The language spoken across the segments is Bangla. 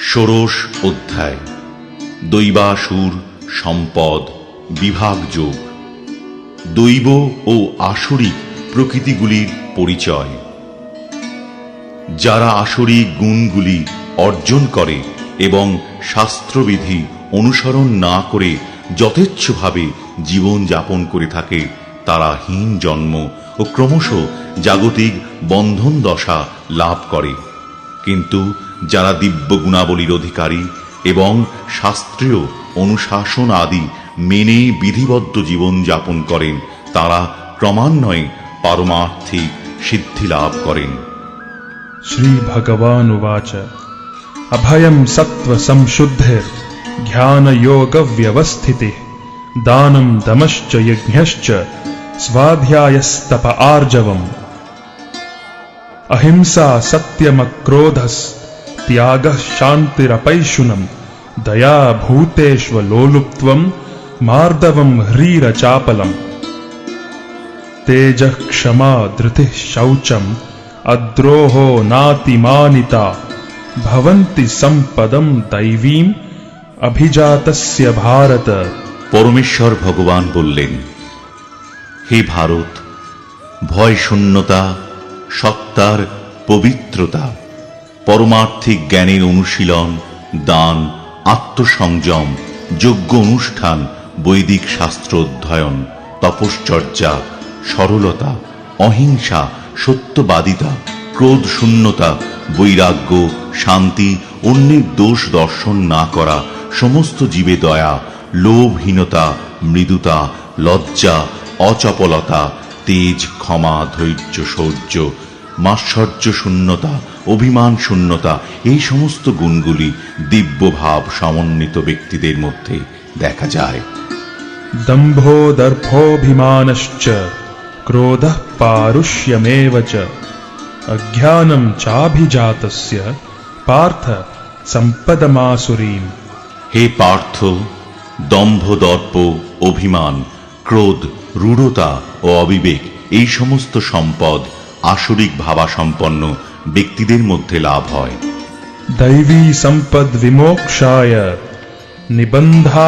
ষোড়শ অধ্যায়। দৈবাসুর সম্পদ বিভাগ যোগ। দৈব ও আসরিক প্রকৃতিগুলির পরিচয়। যারা আসরিক গুণগুলি অর্জন করে এবং শাস্ত্রবিধি অনুসরণ না করে যথেচ্ছভাবে জীবন যাপন করে থাকে, তারা হীন জন্ম ও ক্রমশ জাগতিক বন্ধন দশা লাভ করে। কিন্তু যারা দিব্য গুণাবলীর অধিকারী এবং শাস্ত্রীয় অনুশাসন আদি মেনে বিধিবদ্ধ জীবন যাপন করেন, তারা ক্রমান্বয়ে পারমার্থিক সিদ্ধি লাভ করেন। শ্রী ভগবান উবাচ অভয়ম সত্ত্ব সংশুদ্ধির জ্ঞান যোগ ব্যবস্থিতিঃ দানম দমশ্চ যজ্ঞশ্চ স্বাধ্যায়স্তপ আর্জবম अहिंसा सत्यमक्रोधस् त्यागः शान्तिरपैशुनम् दया भूतेष्वलोलुप्त्वं मार्दवं ह्रीरचापलम् तेजः क्षमा धृतिः शौचम् अद्रोहो नातिमानिता भवन्ति सम्पदं दैवीम् अभिजातस्य भारत। পরমেশ্বর ভগবান বললেন, হে ভারত, ভয় শূন্যতা, সত্তার পবিত্রতা, পরমার্থিক জ্ঞানের অনুশীলন, দান, আত্মসংযম, যজ্ঞ অনুষ্ঠান, বৈদিক শাস্ত্র অধ্যয়ন, তপশ্চর্যা, সরলতা, অহিংসা, সত্যবাদিতা, ক্রোধ শূন্যতা, বৈরাগ্য, শান্তি, অন্যের দোষ দর্শন না করা, সমস্ত জীবে দয়া, লোভহীনতা, মৃদুতা, লজ্জা, অচপলতা, তেজ, ক্ষমা, ধৈর্য, শৌর্য, মাৎসর্য শূন্যতা, অভিমান শূন্যতা, এই সমস্ত গুণগুলি দিব্যভাব সমন্বিত ব্যক্তিদের মধ্যে দেখা যায়। দম্ভো দর্ভোভিমানশ্চ ক্রোধঃ পারুষ্যমেব চ অজ্ঞানম চাভিজাতস্য পার্থ সম্পদমাসুরীম। হে পার্থ, দম্ভ, দর্প, অভিমান, ক্রোধ, রূঢ়তা ও অবিবেক, এই সমস্ত সম্পদ আসরিক ভাবাসম্পন্ন ব্যক্তিদের মধ্যে লাভ হয়। दैवी संपद विमोक्षाय निबंधायासुरीमता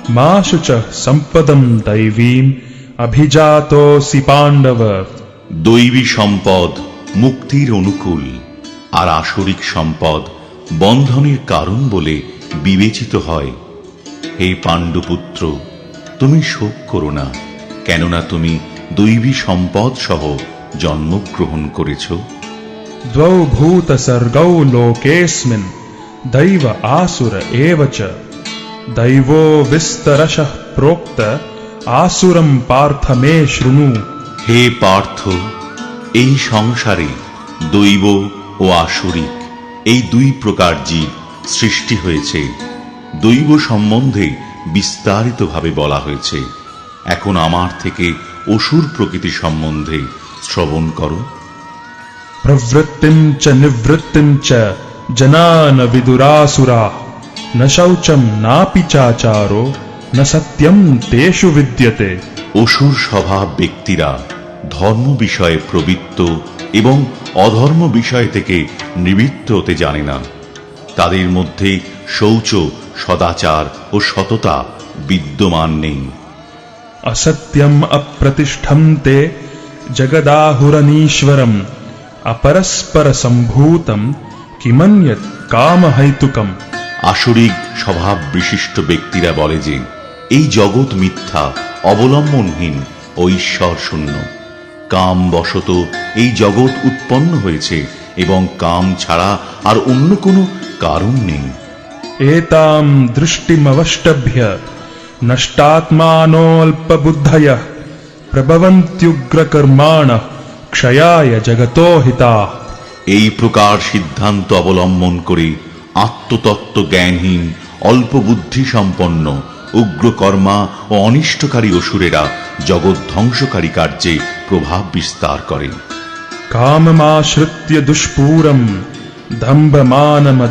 माशु च संपदम दैवीम अभिजातोऽसि पांडव। দৈবী সম্পদ মুক্তির অনুকূল, আর আসরিক সম্পদ বন্ধনের কারণ বলে বিবেচিত হয়। হে পাণ্ডুপুত্র, তুমি শোক করো না, কেননা তুমি দৈবী সম্পদ সহ জন্মগ্রহণ করেছ। द्वौ भूत सर्गौ लोकेऽस्मिन् दैव आसुर एव च दैवो विस्तरशः प्रोक्त आसुरं पार्थ मे शृणु। হে পার্থ, এই সংসারে দৈব ও আসরিক এই দুই প্রকার জীব সৃষ্টি হয়েছে। দৈব সম্বন্ধে বিস্তারিতভাবে বলা হয়েছে। এখন আমার থেকে অসুর প্রকৃতি সম্বন্ধে শ্রবণ করো। प्रवृत्तिं च निवृत्तिं च जना न विदुरासुराः न शौचं नापि चाचारो न सत्यं तेषु विद्यते। অসুর স্বভাব ব্যক্তিরা ধর্ম বিষয়ে প্রবৃত্ত এবং অধর্ম বিষয় থেকে নিবৃত্ত হতে জানে না। তাদের মধ্যে শৌচ, সদাচার ও সততা বিদ্যমান নেই। असत्यम् अप्रतिष्ठं ते जगदाहुरनीश्वरम् अपरस्पर सम्भूतं किमन्यत् कामहैतुकम्। আসরিক স্বভাব বিশিষ্ট ব্যক্তিরা বলে যে এই জগৎ মিথ্যা, অবলম্বনহীন ও ঈশ্বর শূন্য। কাম বশত এই জগৎ উৎপন্ন হয়েছে এবং কাম ছাড়া আর অন্য কোনো কারণ নেই। एतां दृष्टिमवष्टभ्य नष्टात्मानोऽल्पबुद्धयः प्रभवन्त्युग्रकर्माणः क्षयाय जगतो हिताः। এই প্রকার সিদ্ধান্ত অবলম্বন করে আত্মতত্ত্ব জ্ঞানহীন, অল্প বুদ্ধি সম্পন্ন, উগ্রকর্মা ও অনিষ্টকারী অসুরেরা জগৎ ধ্বংসকারী কার্যে প্রভাব বিস্তার করে। काममाश्रित्य दुष्पूरम् दम्भमानमदान्विताः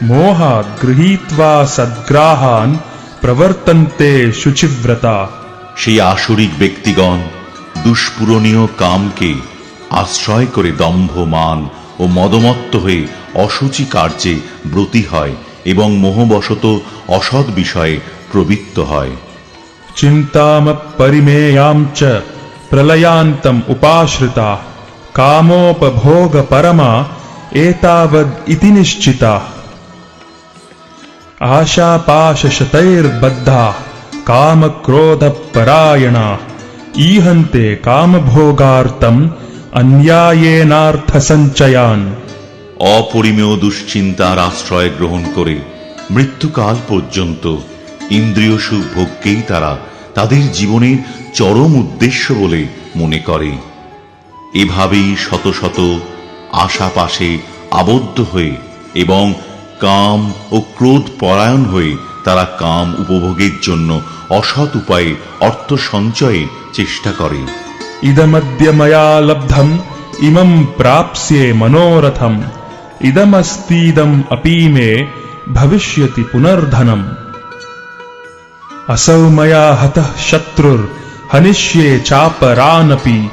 मोहात् गृहीत्वा सद्ग्राहान् प्रवर्तन्ते शुचिव्रता। সেই আসরিক ব্যক্তিগণ দুষ্পূরণীয় কামকে আশ্রয় করে দম্ভ, মান ও মদমত্ত হয়ে অসুচি কার্যে ব্রতী হয় এবং মোহবশত অসৎ বিষয়ে প্রবৃত্ত হয়। চিন্তামপরিমেয়াম চ প্রলয়ান্তম উপাশ্রিতা কামোপভোগ পরমা এতাবদ ইতি নিশ্চিতা आशापाशशतैर्बद्धा कामक्रोधपरायणा ईहन्ते कामभोगार्थम् अन्यायेनार्थसञ्चयान्। অপরিমেয় দুশ্চিন্তার আশ্রয় গ্রহণ করে মৃত্যুকাল পর্যন্ত ইন্দ্রিয় সুখ ভোগকেই তারা তাদের জীবনের চরম উদ্দেশ্য বলে মনে করে। এভাবেই শত শত আশাপাশে আবদ্ধ হয়ে এবং কাম ও ক্রোধ পরায়ণ হয়ে তারা কাম উপভোগের জন্য অসৎ উপায়ে অর্থ সঞ্চয়ের চেষ্টা করে। ইদমদ্য ময়া লব্ধম ইমম প্রাপ্স্যে মনোরথম ইদমস্তীদম অপি মে ভবিষ্যতি পুনর্ধনম। असौ मया हतः शत्रुर हनिष्ये चापरानपि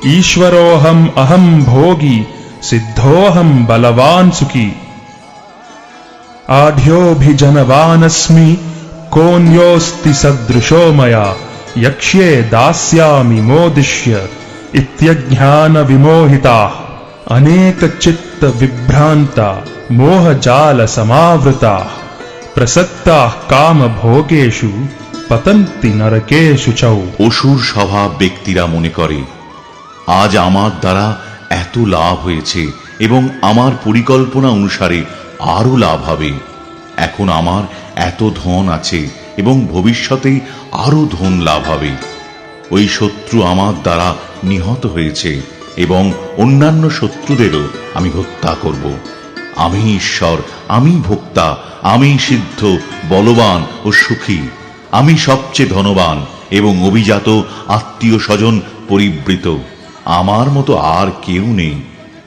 ईश्वरोऽहम् अहं भोगी सिद्धोऽहं बलवान् सुखी। आढ्योऽभिजनवानस्मि कोऽन्योऽस्ति सदृशो मया यक्ष्ये दास्यामि मोदिष्य इत्यज्ञानविमोहिताः अनेकचित्तविभ्रान्ता मोहजालसमावृताः प्रसक्ताः कामभोगेषु पतन्ति नरकेषु च। অসুর স্বভাব ব্যক্তিরা মনে করে, আজ আমার দ্বারা এত লাভ হয়েছে এবং আমার পরিকল্পনা অনুসারে আরো লাভ হবে। এখন আমার এত ধন আছে এবং ভবিষ্যতে আরো ধন লাভ হবে। ওই শত্রু আমার দ্বারা নিহত হয়েছে এবং অন্যান্য শত্রুদেরও আমি হত্যা করব। আমি ঈশ্বর, আমি ভোক্তা, আমি সিদ্ধ, বলবান ও সুখী। আমি সবচেয়ে ধনবান এবং অভিজাত, আত্মীয় স্বজন পরিবৃত। আমার মতো আর কেউ নেই।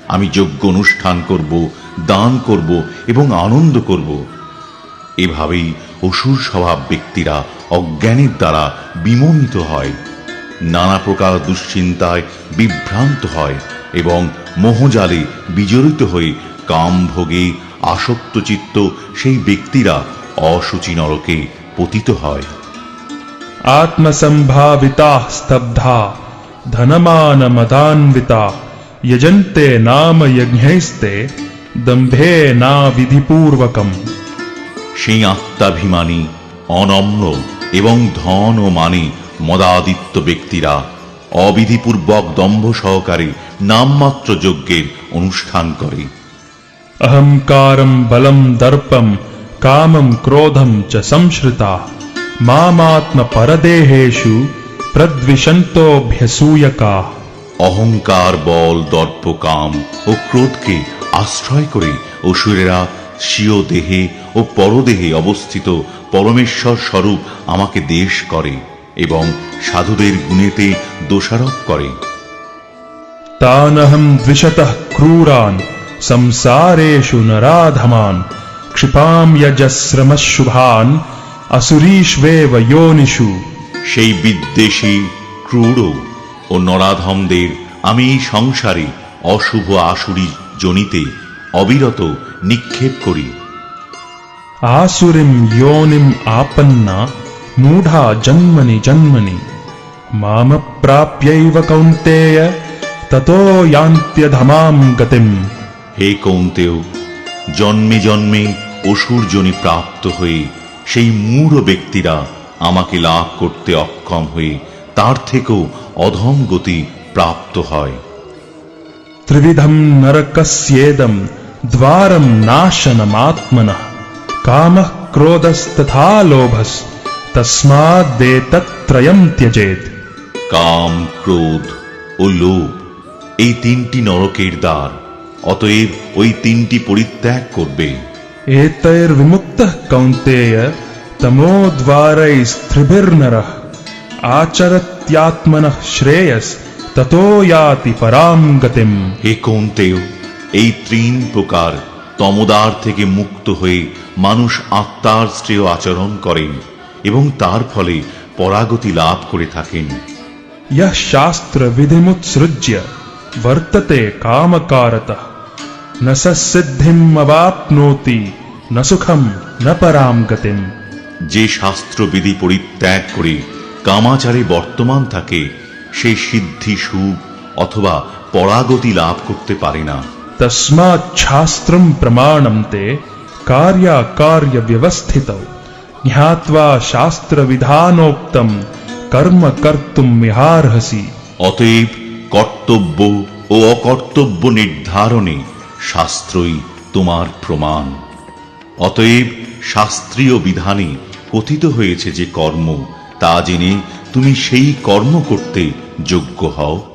আমি যজ্ঞ অনুষ্ঠান করব, দান করব এবং আনন্দ করব। এভাবেই অসুর স্বভাব ব্যক্তিরা অজ্ঞানের দ্বারা বিমোহিত হয়, নানা প্রকার দুশ্চিন্তায় বিভ্রান্ত হয় এবং মোহজালে বিজড়িত হয়ে কাম ভোগে আসক্ত চিত্ত সেই ব্যক্তিরা অশুচি নরকে পতিত হয়। आत्मसंभाविताः स्तब्धा धनमानमदान्विताः यजन्ते नाम यज्ञैस्ते दम्भेना विधिपूर्वकम्। সেই আত্মাভিমানী, অনম্র এবং ধন ও মানে মদাদিত্য ব্যক্তিরা অবিধিপূর্বক দম্ভ সহকারে নামমাত্র যজ্ঞের অনুষ্ঠান করে। अहंकारं बलं दर्पं कामं क्रोधं च संश्रिताः मामात्मपरदेहेषु प्रद्विषन्तोऽभ्यसूयकाः। অহংকার, বল, দর্প, কাম ও ক্রোধকে আশ্রয় করে অসুরেরা স্বীয় দেহে ও পরদেহে অবস্থিত পরমেশ্বর স্বরূপ আমাকে দেশ করে এবং সাধুদের গুণেতে দোষারোপ করে। तानहं द्विषतः क्रूरान् संसारेषु नराधमान् क्षिपां यजस्रमशुभान् असुरीष्वेव योनिषु। সেই বিদ্বেষী, ক্রূর ও নরাধমদের আমি এই সংসারে অশুভ আসুরি জনিতে অবিরত নিক্ষেপ করি। आसुरीं योनिम् आपन्ना मूढा जन्मनि जन्मनि मामप्राप्यैव कौन्तेय ततो यान्त्यधमां गतिम्। হে কৌন্তেয়, জন্মে জন্মে অসুর জনি প্রাপ্ত হয়ে সেই মূঢ় ব্যক্তিরা আমাকে লাভ করতে অক্ষম হয়ে তার থেকেও অধম গতি প্রাপ্ত হয়। त्रिविधं नरकस्येदं द्वारं नाशनमात्मनः कामः क्रोधस्तथा लोभस् तस्मादेतत्त्रयं त्यजेत्। কাম, ক্রোধ ও লোভ এই তিনটি নরকের দ্বার, অতএব ওই তিনটি পরিত্যাগ করবে। एतैर्विमुक्तः कौन्तेय तमोद्वारैस्त्रिभिर्नरः आचरत्यात्मनः श्रेयस् ततो याति परां गतिम्। হে কৌন্তেয়, এই তিন প্রকার তমোদ্বার থেকে মুক্ত হয়ে মানুষ আত্মার শ্রেয় আচরণ করেন এবং তার ফলে পরাগতি লাভ করে থাকেন। यः शास्त्रविधिमुत्सृज्य वर्तते कामकारतः न स सिद्धिम् अवाप्नोति न सुखम् न पराम गतिम्। যে শাস্ত্রবিধি পরিত্যাগ করে কামাচারে বর্তমান থাকে সে সিদ্ধি সুখ অথবা পরাগতি লাভ করতে পারে না। तस्मात् शास्त्रम् प्रमाणम् ते कार्याकार्य व्यवस्थितौ ज्ञात्वा शास्त्र विधानोक्तम् कर्म कर्तुम् मिहार्हसि। অতএব কর্তব্য ও অকর্তব্য নির্ধারণে শাস্ত্রই তোমার প্রমাণ। অতএব শাস্ত্রীয় বিধানে কথিত হয়েছে যে কর্ম, তা জেনে তুমি সেই কর্ম করতে যোগ্য হও।